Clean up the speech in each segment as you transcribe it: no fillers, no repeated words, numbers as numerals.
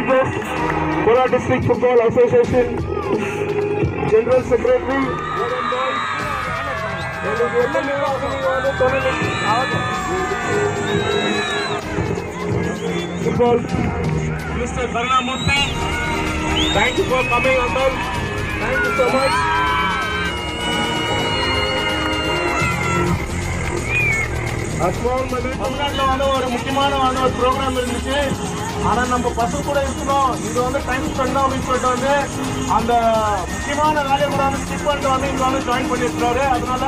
Rodriguez, Kolar District Football Association General Secretary. Football, Mr. Karnamurthy. Thank you for coming, Uncle. Thank you so much. தமிழ்நாட்டில் ஒரு முக்கியமான ஒரு program இருந்துச்சு. ஆனால் நம்ம பசங்க கூட இருக்கணும், இது டைம் ஸ்பெண்ட் அப்படின்னு சொல்லிட்டு அந்த முக்கியமான வேலையை கூட ஸ்கிப் பண்ணிட்டு இங்கே ஜாயின் பண்ணியிருக்காரு. அதனால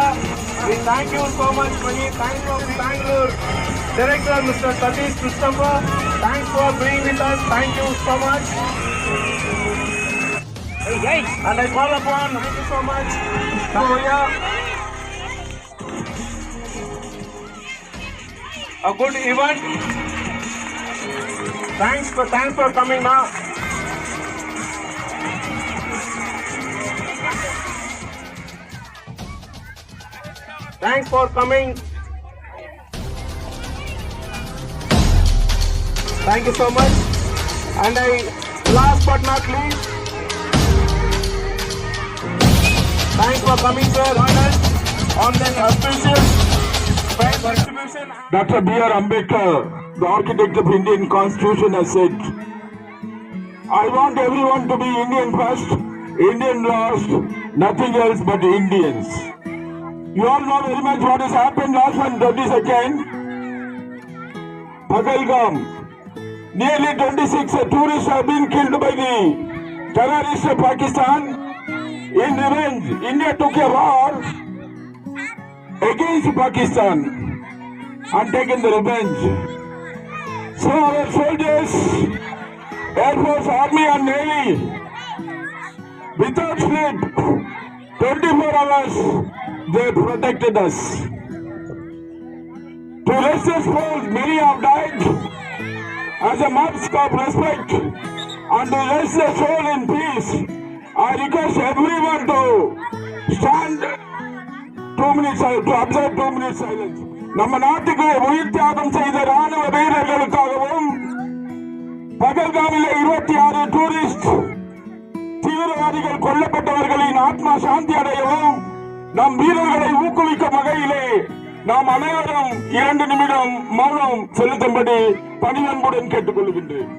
தேங்க்யூ ஸோ மச் பண்ணி thanks for Bangalore director mister Satish Krishnappa. Thanks for being with us. Thank you so much. And I call upon, thank you so much. A good event. Thanks for coming now. Thanks for coming. Thank you so much. And last but not least, thanks for coming, sir. On the auspicious distribution. Dr. B.R. Ambedkar, the architect of Indian Constitution, has said, I want everyone to be Indian first, Indian last, nothing else but Indians. You all know very much what has happened last month, 22nd. Pahalgam. Nearly 26 tourists have been killed by the terrorists of Pakistan. In revenge, India took a war against Pakistan and taken the revenge. So our soldiers, Air Force, Army and Navy, without sleep, 24 hours, they protected us. To rest their souls, many have died as a mark of respect, and to rest their soul in peace, I request everyone to stand 2 minutes, to observe 2 minutes silence. நம்ம நாட்டுக்கு உயிர் தியாகம் செய்த ராணுவ வீரர்களுக்காகவும் பகல்காமில் 26 tourist தீவிரவாதிகள் கொல்லப்பட்டவர்களின் ஆத்மா சாந்தி அடையவும் நம் வீரர்களை ஊக்குவிக்கும் வகையிலே நாம் அனைவரும் 2 நிமிடம் மௌனம் செலுத்தும்படி பணிவன்புடன் கேட்டுக்கொள்கின்றேன்.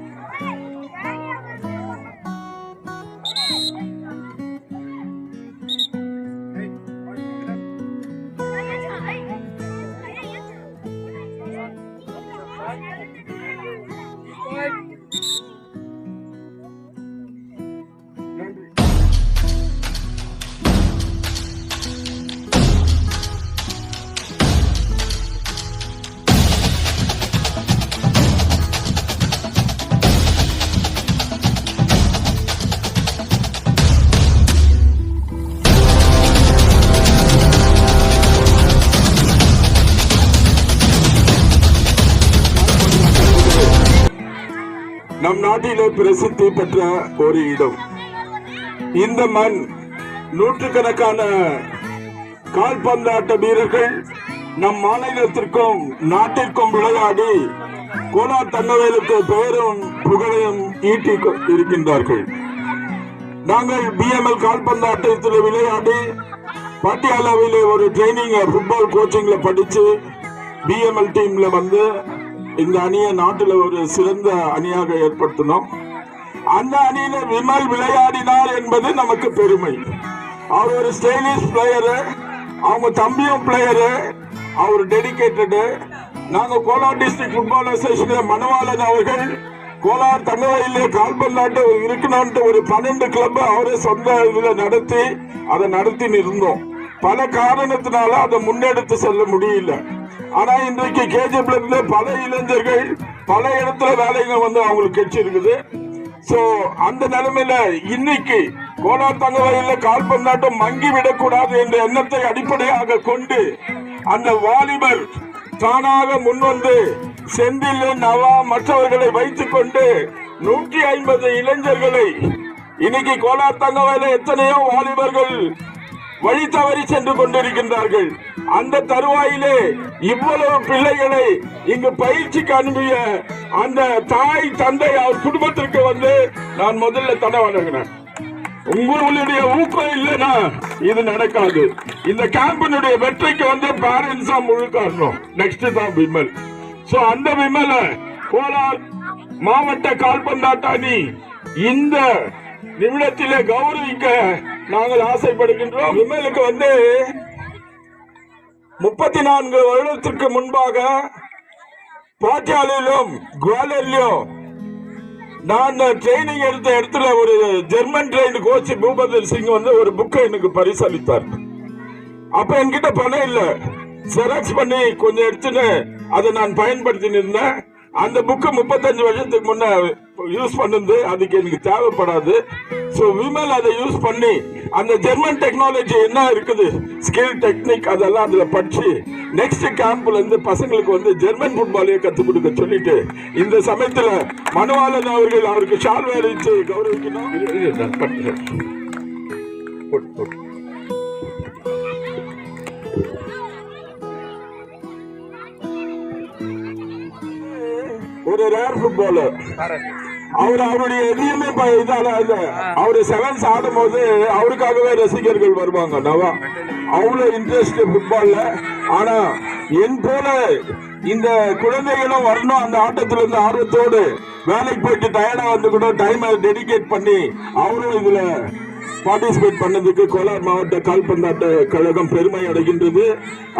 நம் நாட்டிலே பிரசித்தி பெற்ற ஒரு இடம். இந்த மண் நூற்றுக்கணக்கான கால்பந்தாட்ட வீரர்கள் நம் மாநிலத்திற்கும் நாட்டிற்கும் விளையாடி கோலார் தங்கவேலுக்கு பெயரும் புகழையும் ஈட்டி இருக்கின்றார்கள். நாங்கள் பிஎம்எல் கால்பந்தாட்டத்தில் விளையாடி பாட்டியாலாவிலே ஒரு ட்ரைனிங் ஃபுட்பால் கோச்சிங்ல படிச்சு பிஎம்எல் டீம்ல வந்து இந்த அணியை நாட்டில் ஒரு சிறந்த அணியாக ஏற்படுத்தினோம். அந்த அணியில விமல் விளையாடினார் என்பது நமக்கு பெருமை. அவர் ஒரு ஸ்டைலிஷ் பிளேயரு, அவங்க தம்பியும் பிளேயரு, அவர் டெடிகேட்டடு. நாங்க கோலார் டிஸ்ட்ரிக்ட் ஃபுட்பால் அசோசியேஷன் மணவாளன் அவர்கள் கோலார் தங்கவயலிலே கால்பந்தாட்டு இருக்கணும்னு ஒரு 12 கிளப் அவரே சொந்த இதுல நடத்தி அதை நடத்தி இருந்தோம். பல காரணத்தினால அதை முன்னெடுத்து செல்ல முடியல. ஆனா இன்றைக்கு கேஜிஎஃப்ல பல இளைஞர்கள் பல இடத்துல வேலைகள் வந்து அவங்களுக்கு கிடைச்சிருக்குது. சோ அந்த நிலைமையில இன்னைக்கு கோலார் தங்கவயல்ல கால்பந்தாட்டம் மங்கி விடக்கூடாது என்ற எண்ணத்தை அடிப்படையாக கொண்டு அந்த வாலிபர் தானாக முன்வந்து செந்தில் நவா மற்றவர்களை வைத்துக் கொண்டு 150 இளைஞர்களை இன்னைக்கு கோலார் தங்கவயல்ல எத்தனையோ வாலிபர்கள் வழி தவறி சென்று கொண்டிருக்கின்றார்கள். அந்த தருவாயிலே இவ்வளவு பிள்ளைகளை இங்கு பயிற்சிக்கு அனுப்பிய அந்த தாய் தந்தை அவர் குடும்பத்திற்கு வந்து நான் முதல்ல தடை வழங்கினேன். உங்களுடைய ஊக்கம் இல்லைன்னா இது நடக்காது. இந்த கேம்பினுடைய வெற்றிக்கு வந்து பேரண்ட்ஸ் தான் முழு காரணம். நெக்ஸ்ட் தான் விமல். சோ அந்த விமல கோலார் மாவட்ட கால்பந்தாட்ட அணி இந்த நிமிடத்திலே கௌரவிக்க நாங்கள் ஆசைப்படுகின்றோம். விமலுக்கு வந்து 34 வருடத்திற்கு முன்பாக பாட்டியாலிலும் குவாலியரிலும் நான் ட்ரைனிங் எடுத்த இடத்துல ஒரு ஜெர்மன் ட்ரெயின் கோச் பூபதர் சிங் வந்து ஒரு புக்கை எனக்கு பரிசளித்தார். அப்ப என்கிட்ட பணம் இல்ல, ஜெராக்ஸ் பண்ணி கொஞ்சம் எடுத்துன்னு அதை நான் பயன்படுத்தி இருந்தேன். அந்த புக்கு 35 வருஷத்துக்கு முன்ன யூஸ் பண்ணது, அதுக்கு எனக்கு தேவைப்படாது. சோ விமல் அதை யூஸ் பண்ணி அந்த ஜெர்மன் டெக்னாலஜி என்ன இருக்குது, ஸ்கில் டெக்னிக் அதெல்லாம் அதுல படிச்சு நெக்ஸ்ட் கேம்ப்ல இருந்து பசங்களுக்கு வந்து ஜெர்மன் ஃபுட்பாலையே கத்துக் கொடுக்க சொல்லிட்டு இந்த சமயத்துல மனுவாளன் அவர்கள் அவருக்கு ஷால் அளித்து கௌரவிக்கணும். ஒரு ரேர் ஃபுட்பாலர். அவர் அவருடைய எதையுமே அவரு செவன்ஸ் ஆடும் போது அவருக்காகவே ரசிகர்கள் வருவாங்க. நவா அவ்வளவு இன்ட்ரெஸ்ட் ஃபுட்பால்ல. ஆனா என் போல இந்த குழந்தைகளும் வரணும் அந்த ஆட்டத்துல இருந்து ஆர்வத்தோடு வேலைக்கு போயிட்டு டயர்டா வந்து கூட டைம் டெடிகேட் பண்ணி அவரும் இதுல பார்ட்டிசிபேட் பண்ணதுக்கு கோலார் மாவட்ட கால்பந்தாட்ட கழகம் பெருமை அடைகின்றது.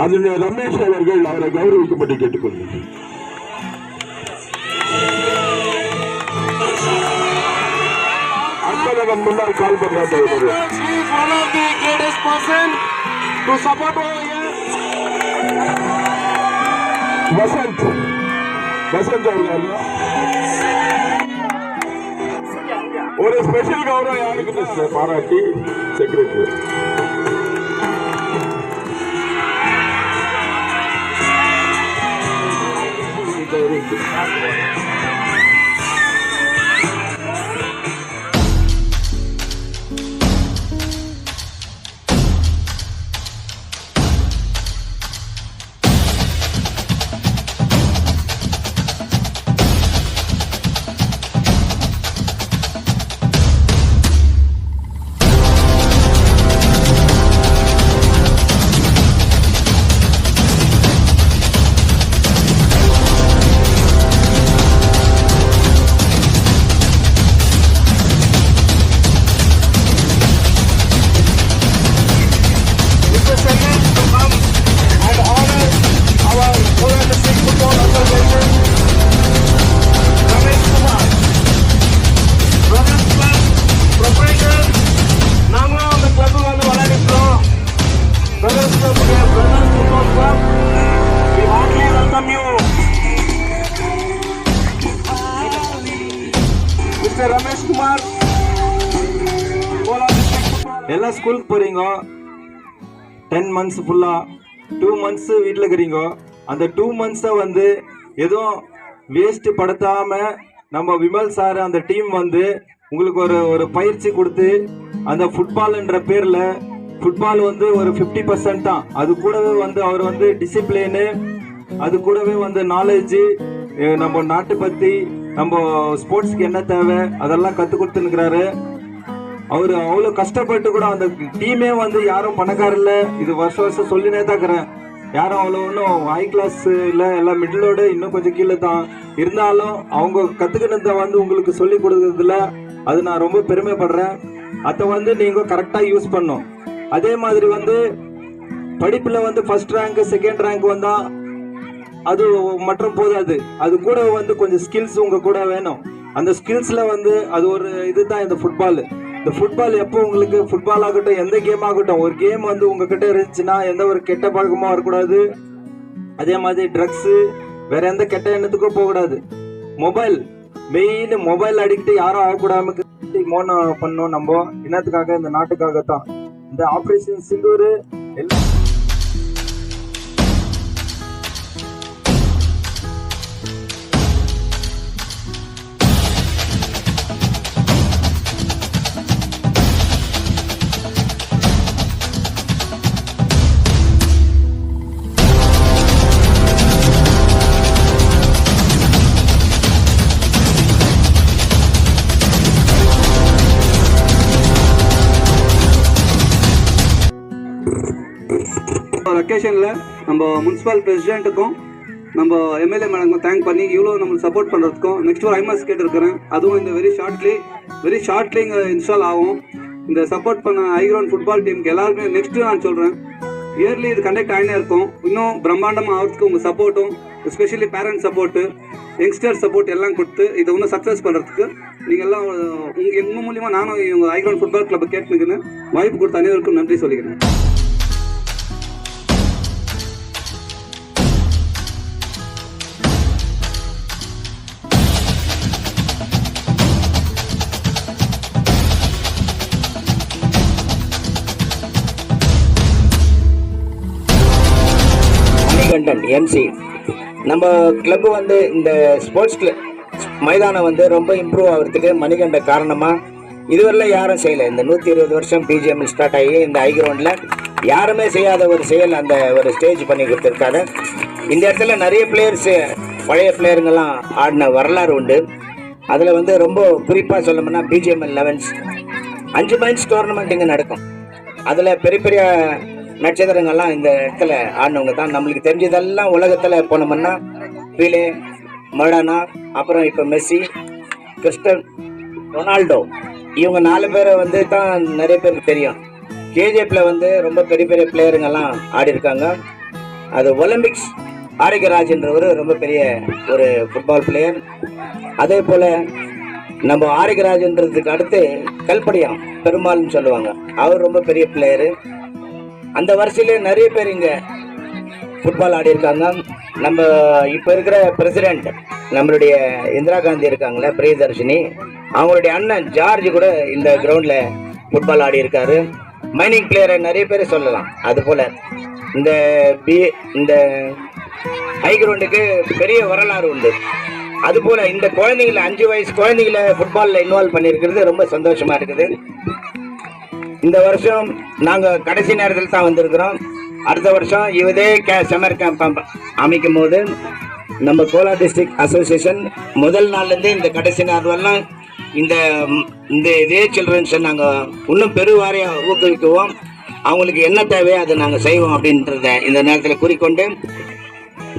அதனுடைய ரமேஷ் அவர்கள் அவரை கௌரவிக்கப்பட்டு கேட்டுக்கொள்கிறேன். முன்னாள் கால்பந்தாட்ட வசந்த் அவர்கள் ஒரு ஸ்பெஷல் கௌரவம் யாருக்கு பாராட்டி செக்ரட்டரி ரமேஷ் குமார். எல்லாம் ஸ்கூலுக்கு போறீங்க, 10 months ஃபுல்லா 2 months வீட்டில் இருக்கிறீங்க. அந்த 2 months வந்து எதுவும் வேஸ்ட் படுத்தாம நம்ம விமல் சார் அந்த டீம் வந்து உங்களுக்கு ஒரு பயிற்சி கொடுத்து அந்த ஃபுட்பால்ன்ற பேர்ல ஃபுட்பால் வந்து ஒரு 50% தான். அது கூடவே வந்து அவர் வந்து டிசிப்ளினு, அது கூடவே வந்து நாலேஜ், நம்ம நாட்டை பத்தி நம்ம ஸ்போர்ட்ஸ்க்கு என்ன தேவை அதெல்லாம் கத்து கொடுத்துருக்கிறாரு. அவரு அவ்வளவு கஷ்டப்பட்டு கூட அந்த டீமே வந்து யாரும் பணக்கார இல்ல. இது வருஷம் சொல்லினே தான் இருக்கிறேன். யாரும் அவ்வளவு ஒன்றும் ஹை கிளாஸ் இல்ல, எல்லாம் மிடிலோடு இன்னும் கொஞ்சம் கீழே தான். இருந்தாலும் அவங்க கத்துக்கினதை வந்து உங்களுக்கு சொல்லி கொடுக்கறதுல அது நான் ரொம்ப பெருமைப்படுறேன். அதை வந்து நீங்க கரெக்டா யூஸ் பண்ணும். அதே மாதிரி வந்து படிப்புல வந்து ஃபர்ஸ்ட் ரேங்க் செகண்ட் ரேங்க் வந்தா அது மற்றும் போதாது. அது கூட வந்து கொஞ்சம் ஸ்கில்ஸ் உங்க கூட வேணும். அந்த ஸ்கில்ஸ்ல வந்து அது ஒரு இதுதான் இந்த ஃபுட்பால். இந்த ஃபுட்பால் எப்போ உங்களுக்கு ஃபுட்பால் ஆகட்டும் எந்த கேம் ஆகட்டும், ஒரு கேம் வந்து உங்ககிட்ட இருந்துச்சுன்னா எந்த ஒரு கெட்ட பழக்கமும் வரக்கூடாது. அதே மாதிரி ட்ரக்ஸ் வேற எந்த கெட்ட எண்ணத்துக்கும் போகக்கூடாது. மொபைல் மெயின் மொபைல் அடிக்ட் யாரும் ஆகக்கூடாது. மோன பண்ணோம் நம்ம இனத்துக்காக, இந்த நாட்டுக்காகத்தான். இந்த ஆபரேஷன் சிந்தூர் எல்லாம் வெக்கேஷனில் நம்ம முனிசிபல் பிரசிடென்ட்டுக்கும் நம்ம எம்எல்ஏ மேடம் தேங்க் பண்ணி இவ்வளோ நம்மளுக்கு சப்போர்ட் பண்ணுறதுக்கும் நெக்ஸ்ட் ஒரு ஐமாஸ் கேட்டிருக்கிறேன். அதுவும் இந்த வெரி ஷார்ட்லி இங்கே இன்ஸ்டால் ஆகும். இந்த சப்போர்ட் பண்ண ஹைகிரவுண்ட் ஃபுட்பால் டீமுக்கு எல்லாருக்குமே நெக்ஸ்ட்டு நான் சொல்கிறேன், இயர்லி இது கண்டக்ட் ஆகினே இருக்கும். இன்னும் பிரம்மாண்டமாக ஆகிறதுக்கு உங்கள் சப்போர்ட்டும், especially parents support, youngster support எல்லாம் கொடுத்து இதை இன்னும் சக்ஸஸ் பண்ணுறதுக்கு நீங்கள் எல்லாம் எங்கள் மூலியமாக நானும் இவங்க ஹைகிரவுண்ட் ஃபுட்பால் கிளப்பை கேட்டுனுக்குன்னு வாய்ப்பு கொடுத்த அனைவருக்கும் நன்றி சொல்லிக்கிறேன். எம்சி நம்ம கிளப் வந்து இந்த ஸ்போர்ட்ஸ் கிளப் மைதானம் வந்து ரொம்ப இம்ப்ரூவ் ஆகிறதுக்கு மணிகண்ட காரணமாக இதுவரையிலும் யாரும் செய்யலை. இந்த 120 வருஷம் பிஜிஎம் ஸ்டார்ட் ஆகி இந்த ஹை கிரவுண்டில் யாருமே செய்யாத ஒரு செயல் அந்த ஒரு ஸ்டேஜ் பண்ணி கொடுத்துருக்காரு. இந்த இடத்துல நிறைய பிளேயர்ஸு பழைய பிளேயருங்கெல்லாம் ஆடின வரலாறு உண்டு. அதில் வந்து ரொம்ப குறிப்பாக சொல்லணும்னா பிஜிஎம்எல் 11s 5 மைன்ஸ் டோர்னமெண்ட் இங்கே நடக்கும். அதில் பெரிய பெரிய நட்சத்திரங்கள்லாம் இந்த இடத்துல ஆடினவங்க தான். நம்மளுக்கு தெரிஞ்சதெல்லாம் உலகத்தில் போனோம்னா பீலே, மடானா, அப்புறம் இப்போ மெஸ்ஸி, கிறிஸ்டன் ரொனால்டோ, இவங்க 4 பேரை வந்து தான் நிறைய பேருக்கு தெரியும். கேஜிஎஃப்பில் வந்து ரொம்ப பெரிய பெரிய பிளேயருங்கெல்லாம் ஆடி இருக்காங்க. அது ஒலிம்பிக்ஸ் ஆரோக்கியராஜ்ன்றவர் ரொம்ப பெரிய ஒரு ஃபுட்பால் பிளேயர். அதே போல் நம்ம ஆரோக்கியராஜன்றதுக்கு அடுத்து கல்படியாம் பெருமாள்னு சொல்லுவாங்க, அவர் ரொம்ப பெரிய பிளேயரு. அந்த வரிசையிலே நிறைய பேர் இங்கே ஃபுட்பால் ஆடி இருக்காங்க. நம்ம இப்போ இருக்கிற பிரசிடெண்ட் நம்மளுடைய இந்திரா காந்தி இருக்காங்களே பிரியதர்ஷினி, அவங்களுடைய அண்ணன் ஜார்ஜ் கூட இந்த கிரவுண்டில் ஃபுட்பால் ஆடி இருக்காரு. மைனிங் பிளேயரை நிறைய பேர் சொல்லலாம். அதுபோல் இந்த ஹை கிரவுண்டுக்கு பெரிய வரலாறு உண்டு. அதுபோல் இந்த குழந்தைங்களை 5 வயசு குழந்தைங்களை ஃபுட்பாலில் இன்வால்வ் பண்ணியிருக்கிறது ரொம்ப சந்தோஷமாக இருக்குது. இந்த வருஷம் நாங்கள் கடைசி நேரத்தில் தான் வந்திருக்கிறோம். அடுத்த வருஷம் இதே சம்மர் கேம்ப் அமைக்கும் போது நம்ம கோலார் டிஸ்ட்ரிக்ட் அசோசியேஷன் முதல் நாள்லேருந்து இந்த கடைசி நாள் வரலாம் இந்த இதே சில்ட்ரன்ஸை நாங்கள் இன்னும் பெருவாரியாக ஊக்குவிக்குவோம். அவங்களுக்கு என்ன தேவையோ அதை நாங்கள் செய்வோம் அப்படின்றத இந்த நேரத்தில் குறிக்கொண்டு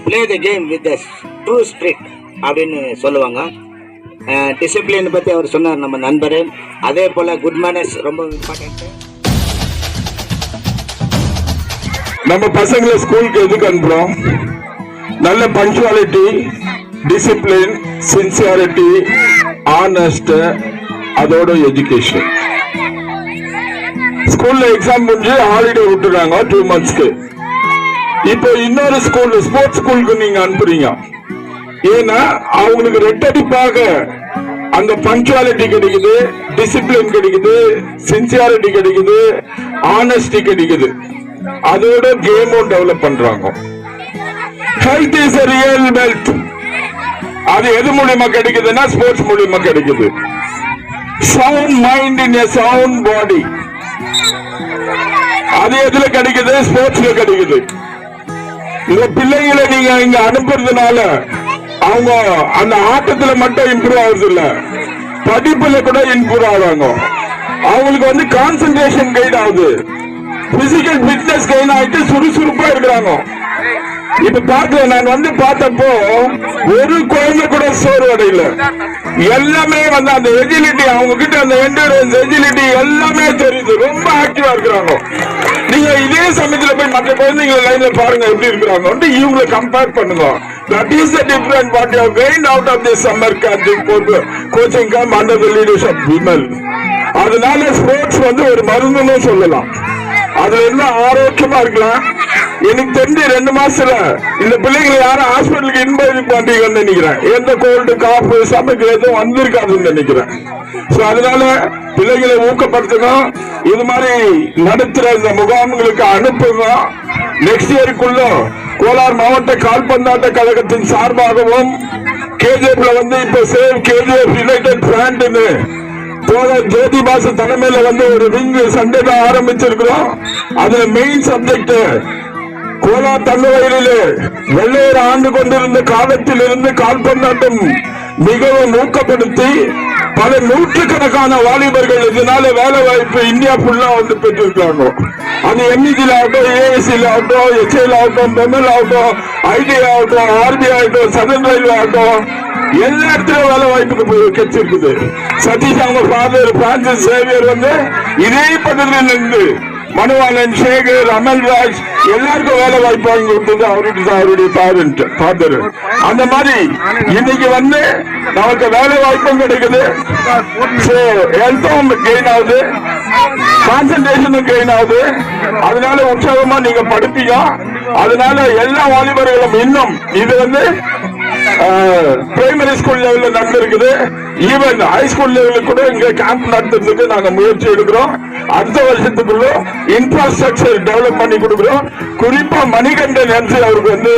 play the game with the true spirit அப்படின்னு சொல்லுவாங்க. டிசிப்ளின் பற்றி அவர் சொன்னார் நம்ம நண்பர். அதே போல் குட் மேனர்ஸ் ரொம்ப இம்பார்ட்டன்ட்டு. நம்ம பசங்களை ஸ்கூலுக்கு எதுக்கு அனுப்புறோம்? நல்ல பங்க்சுவாலிட்டி, டிசிப்ளின், சின்சியாரிட்டி, ஆனஸ்ட், அதோட எஜுகேஷன். ஸ்கூல்ல எக்ஸாம் முடிஞ்சு ஹாலிடே விட்டுறாங்க 2 monthsக்கு. இப்போ இன்னொரு ஸ்கூல் ஸ்போர்ட்ஸ் ஸ்கூலுக்கு நீங்க அனுப்புறீங்க. ஏன்னா அவங்களுக்கு ரெட்டடிப்பாக அந்த பங்க்சுவாலிட்டி கிடைக்குது, டிசிப்ளின் கிடைக்குது, சின்சியாரிட்டி கிடைக்குது, ஆனஸ்டி கிடைக்குது. அதோட கேமும் டெவலப் பண்றாங்க. Health is a real wealth. அது எது மூலியமா கிடைக்குதுன்னா ஸ்போர்ட்ஸ் மூலியமா கிடைக்குது. Sound mind in a sound body. அது எதுல கிடைக்குது? ஸ்போர்ட்ஸ்ல கிடைக்குது. இந்த பிள்ளைங்களை நீங்க இங்க அனுப்புறதுனால அவங்க அந்த ஆட்டத்துல மட்டும் இம்ப்ரூவ் ஆகுது இல்ல, படிப்புல கூட இம்ப்ரூவ் ஆகுறாங்க. அவங்களுக்கு வந்து கான்சென்ட்ரேஷன் கைட் ஆகுது, பிசிக்கல் ஃபிட்னஸ் கைன் ஆகிட்டு சுறுசுறுப்பா இருக்கிறாங்க. இப்ப பாக்கல, நான் வந்து பார்த்தப்போ ஒரு குழந்தை கூட சோர்வடையில. எல்லாமே வந்து அந்த எஜிலிட்டி, அவங்க கிட்ட அந்த என்டூரன்ஸ் எஜிலிட்டி எல்லாமே தெரியுது. ரொம்ப ஆக்டிவா இருக்கிறாங்க. நீங்க இதே சமயத்துல போய் மற்ற குழந்தைங்களை லைன்ல பாருங்க எப்படி இருக்கிறாங்க, இவங்களை கம்பேர் பண்ணுங்க. That is the difference what you have gained out of this summer camp coaching camp under the leadership of Vimal. அதனால ஸ்போர்ட்ஸ் வந்து ஒரு மருந்துன்னு சொல்லலாம். அதுல என்ன ஆரோக்கியமா இருக்கலாம். எனக்கு தெரிஞ்சு 2 மாசத்துல இந்த பிள்ளைங்களை யாரும் ஹாஸ்பிட்டலுக்கு இன்வைட் பண்றீங்கன்னு நினைக்கிறேன். எந்த கோல்டு காப்பு சமைக்கு எதுவும் வந்திருக்காதுன்னு நினைக்கிறேன். சோ அதனால பிள்ளைகளை ஊக்கப்படுத்தணும். இது மாதிரி நடத்துற இந்த முகாம்களுக்கு அனுப்புங்க. நெக்ஸ்ட் இயருக்குள்ள கோலார் மாவட்ட கால்பந்தாட்ட கழகத்தின் சார்பாகவும் கேஜிஎஃப்ல வந்து இப்ப சேவ் கேஜிஎஃப் யுனைடெட் பிராண்ட்னு தோழர் ஜோதி பாச தலைமையில வந்து ஒரு ரிங் சண்டே தான் ஆரம்பிச்சிருக்கிறோம். அதுல மெயின் சப்ஜெக்ட் கோலார் தங்கவயலிலே வெள்ளையர் ஆண்டு கொண்டிருந்த காலத்தில் இருந்து கால்பந்தாட்டம் மிகவும் ஊக்கப்படுத்தி பல நூற்றுக்கணக்கான வாலிபர்கள் இதனால வேலை வாய்ப்பு இந்தியா ஃபுல்லா வந்து பெற்றிருக்காங்க. அது எம்இஜில ஆகட்டும், ஏஎஸ்சில ஆகட்டும், எச்ஐல ஆகட்டும், பெம்எல் ஆகட்டும், ஐடி ஆகட்டும், ஆர்பி ஆகட்டும், சதன் ரயில்வே ஆகட்டும், எல்லா இடத்துலயும் வேலை வாய்ப்புக்கு கிடைச்சிருக்குது. சதீஷ் அவங்க ஃபாதர் பிரான்சிஸ் சேவியர் வந்து இதே பகுதியில் இருந்து மனுவாளன், சேகர், அமல்ராஜ் எல்லாருக்கும் வேலை வாய்ப்பு வாங்கி கொடுத்தது அவருடைய ஃபாதர். அந்த மாதிரி இன்னைக்கு வந்து நமக்கு வேலை வாய்ப்பும் கிடைக்குது, ஹெல்த்தும் கெயின் ஆகுது, கான்சன்ட்ரேஷனும் கெயின் ஆகுது. அதனால உற்சாகமா நீங்க படிப்பீங்க. அதனால எல்லா வாலிபர்களும் இன்னும் இது வந்து பிரைமரி ஸ்கூல் லெவல்ல நடந்திருக்குது. ஈவன் ஹை ஸ்கூல் லெவலுக்கு கூட இங்க கேம்ப் நடத்துறதுக்கு நாங்க முயற்சி எடுக்கிறோம். அடுத்த வருஷத்துக்குள்ள இன்ஃப்ராஸ்ட்ரக்சர் டெவலப் பண்ணி கொடுக்கிறோம். குறிப்பா மணிகண்டன் எம்சி அவருக்கு வந்து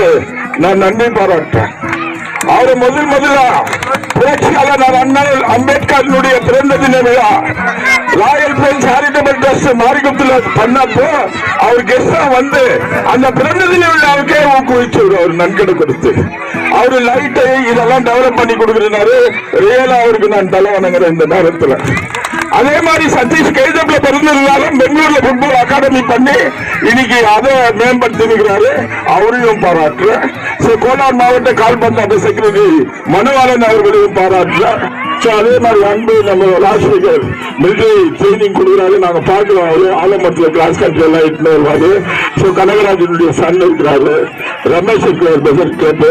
நான் நன்றி பாராட்டுறேன். அவரு முதலா புரட்சியாளர் அண்ணல் அம்பேத்கருடைய பிறந்த தின விழா ராயல் பிரெஞ்ச் சேரிட்டபிள் ட்ரஸ்ட் மாரிகுப்துல பண்ணப்போ அவர் கெஸ்டா வந்து அந்த பிறந்த தின விழாவுக்கே ஊக்குவிச்சு அவர் நன்கொடை கொடுத்து அவரு லைட்டை இதெல்லாம் டெவலப் பண்ணி கொடுக்கிறாரு. ரியலா அவருக்கு நான் தலை வணங்குறேன் இந்த நேரத்துல. அதே மாதிரி சதீஷ் கைதப்ல பிறந்திருந்தாலும் பெங்களூர்ல ஃபுட்பால் அகாடமி பண்ணி இன்னைக்கு அதை மேம்படுத்திருக்கிறாரு. அவரையும் பாராட்டுறேன். கோலார் மாவட்ட கால்பந்தாட்ட செக்ரட்டரி மனுவாளன் அவர்களையும் பாராட்டுறேன். அதே மாதிரி அன்பு நம்ம ராஜசேகர் மிலிட்டரி ட்ரைனிங் கொடுக்குறாரு. நாங்க பாக்குறோம். அவரு ஆலமரத்துல கிளாஸ் கண்ட்ரி எல்லாம் இட்டு வருவாரு. கனகராஜனுடைய சன் இருக்கிறாரு, ரமேஷ் இருக்கிறார், பெசர் கிளப்.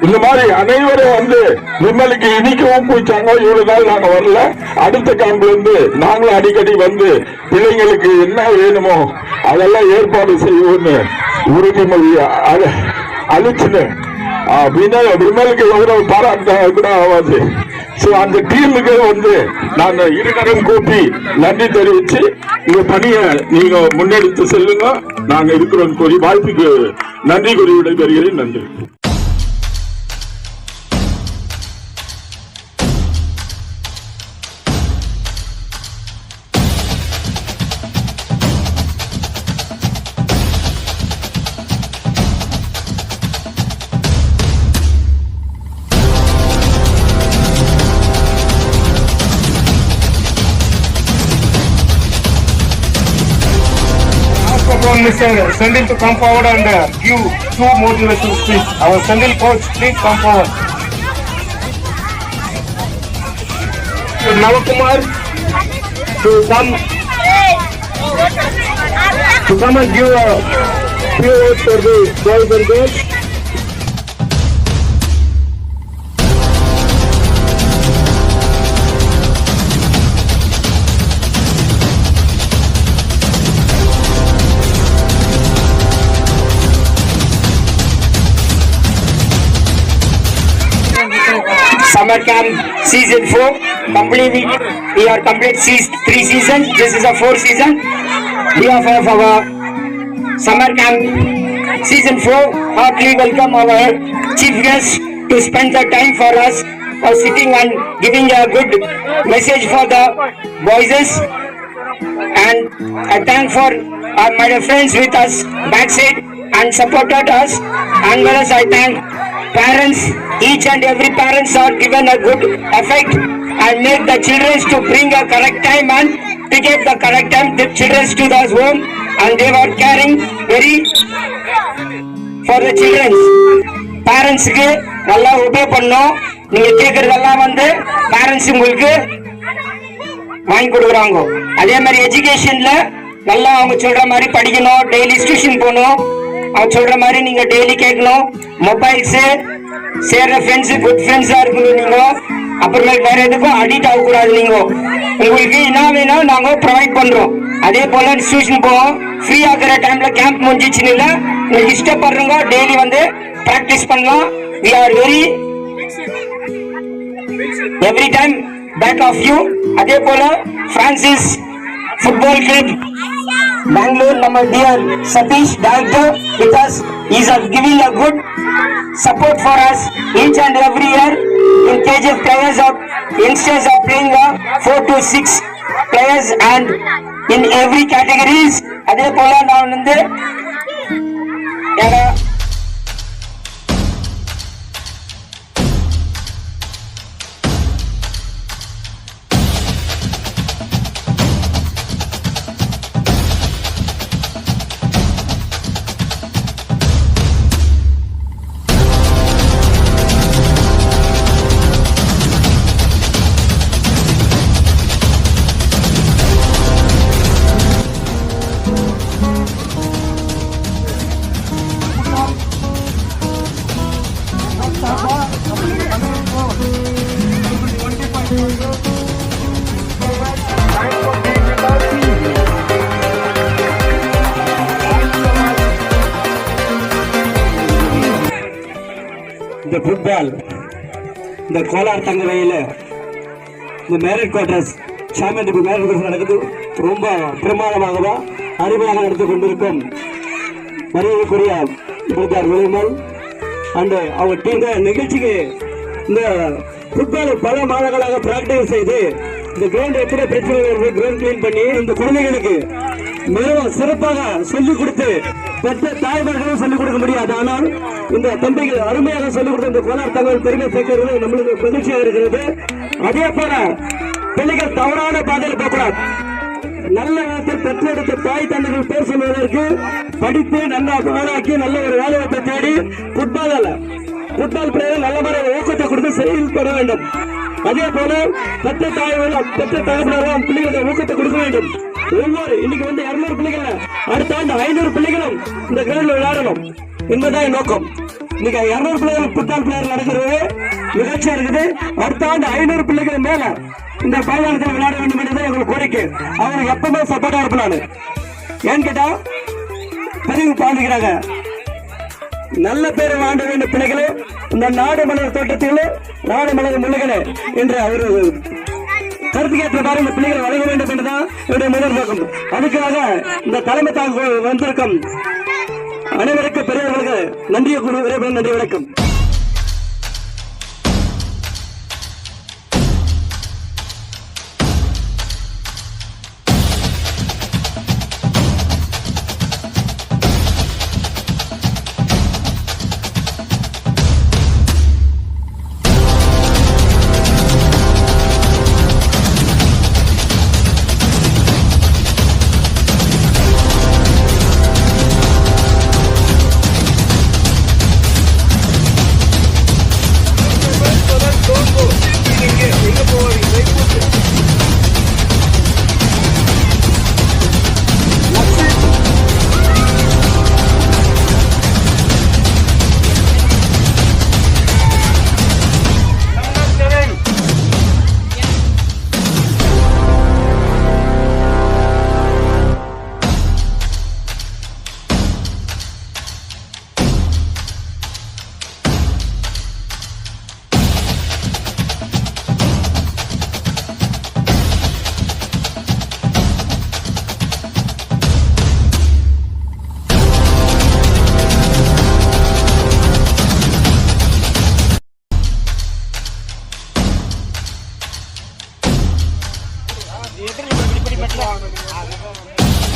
இந்த மாதிரி அனைவரும் வந்து விமலுக்கு இன்னைக்கு ஊக்குவிச்சாங்க. இவ்வளவு நாள் நாங்க வரல. அடுத்த கேம்ப்ல இருந்து நாங்களும் அடிக்கடி வந்து பிள்ளைங்களுக்கு என்ன வேணுமோ அதெல்லாம் ஏற்பாடு செய்வோம்னு உறுதிமொழி அழிச்சுன்னு விமலுக்கு எவ்வளவு பாராட்ட கூட ஆகாது. அந்த டீமுக்கு வந்து நாங்க இருகரம் கூப்பி நன்றி தெரிவிச்சு இந்த பணியை நீங்க முன்னெடுத்து செல்லுங்க. நாங்க இருக்கிறோம் கூறி வாய்ப்புக்கு நன்றி கூறி விடைபெறுகிறேன். நன்றி. Mr. Sendil to come forward and give two motivational speech. Our Sendil coach, please come forward. Navakumar to come and give a few words for the boys and girls. Summer camp season 4 we are complete 3 seasons. This is a 4th season. We have our summer camp season 4 heartily welcome our chief guest to spend the time for us for sitting and giving a good message for the boys. And I thank for my friends with us backside and supported us, and well as I thank parents. Each and every parents are given a good effect and make the children to bring a correct time and to get the correct time the children to the home, and they were caring very for the children. Parents க்கு நல்லா obey பண்ணோம். நீங்க கேக்குறதெல்லாம் வந்து parents உங்களுக்கு வாங்கி கொடுக்குறாங்க. அதே மாதிரி எஜுகேஷன்ல நல்லா அவங்க சொல்ற மாதிரி படிக்கணும், டெய்லி டியூஷன் போகணும், அவங்க சொல்ற மாதிரி நீங்க டெய்லி கேட்கணும். மொபைல்ஸ் சேர்ற ஃப்ரெண்ட்ஸ் குட் ஃப்ரெண்ட்ஸா இருக்கணும். நீங்க அப்புறமே வேற எதுக்கும் அடிக்ட் ஆகக்கூடாது. நீங்க உங்களுக்கு என்ன வேணும் நாங்க ப்ரொவைட் பண்றோம். அதே போல டியூஷன் போவோம். ஃப்ரீ ஆகிற டைம்ல கேம்ப் முடிஞ்சிச்சுன்னு இல்லை, உங்களுக்கு இஷ்டப்படுறவங்க டெய்லி வந்து பிராக்டிஸ் பண்ணலாம். we are very every time back of you. அதே போல Francis football club Bangalore, number dear Satish director with us, he is giving a good support for us each and every year. In KGF players of youngsters are playing 4 to 6 players and in every categories. அதே போல நான் வந்து இந்த football இந்த கோலார் தங்கவையில் இந்த married quarters championship married quarters நடக்குது. ரொம்ப பிரமாதமாகவும் அருமையாக நடந்து கொண்டிருக்கும் மரியாதைக்குரிய பிரதர் விலைமல் அண்ட் அவர் டீம் நிகழ்ச்சிக்கு இந்த ஃபுட்பால் பல மாதங்களாக பிராக்டிஸ் செய்து இந்த கிரவுண்ட் எத்தனை பிரச்சனை கிரவுண்ட் கிளீன் பண்ணி இந்த குழந்தைகளுக்கு மிகவும் சிறப்பாக சொல்லிக் கொடுத்து பெற்ற தாய்மார்களும் சொல்லிக் கொடுக்க முடியாது. ஆனால் இந்த தம்பிகள் அருமையாக சொல்லிக் கொடுத்த இந்த கோலார் தகவல் பெருமை சேர்க்கிறது நம்மளுக்கு மகிழ்ச்சியாக இருக்கிறது. அதே போல பிள்ளைகள் தவறான பாதையில் போகக்கூடாது. நல்ல விதத்தில் பெற்றெடுத்த தாய் தந்தைகள் பேர் சொல்வதற்கு படித்து நல்லா ஆளாக்கி நல்ல ஒரு வேலைவாய்ப்பை தேடி ஃபுட்பால் பிளேயர் நல்ல மாதிரி ஊக்கத்தை கொடுத்து செயல்பட வேண்டும். அதே போல பெற்ற தகவலும் பிள்ளைகளுக்கு ஊக்கத்தை கொடுக்க வேண்டும். ஒவ்வொரு இன்னைக்கு 200 பிள்ளைகள் அடுத்த ஆண்டு 500 பிள்ளைகளும் இந்த கிரவுண்ட்ல விளையாடணும் என்பதுதான் நோக்கம். இன்னைக்கு 200 பிள்ளைகள் ஃபுட்பால் பிளேயர் நடக்கிறது நிகழ்ச்சியா இருக்குது. அடுத்த ஆண்டு 500 பிள்ளைகள் மேல இந்த பயிலாளத்தில் விளையாட வேண்டும் என்றுதான் எங்களுக்கு கோரிக்கை. அவங்களுக்கு எப்பவுமே சப்போர்ட்டா இருப்பாங்க. ஏன்னு கேட்டா பதிவு பாண்டுகிறாங்க நல்ல பேரை வாண்ட வேண்டிய பிள்ளைகளே இந்த நாடு மலர் தோட்டத்திலே நாடு மலர் முள்ளுகளே என்று அவர் கருத்துக்கு ஏற்ற மாதிரி இந்த பிள்ளைகளை வழங்க வேண்டும் என்றுதான் என்னுடைய முதல் நோக்கம். அதுக்காக இந்த தலைமை தாங்க வந்திருக்கும் அனைவருக்கும் பெரியவர்களுக்கு நன்றியை கூறுகிறேன். நன்றி, வணக்கம்.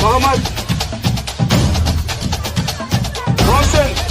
Mohammed Roshan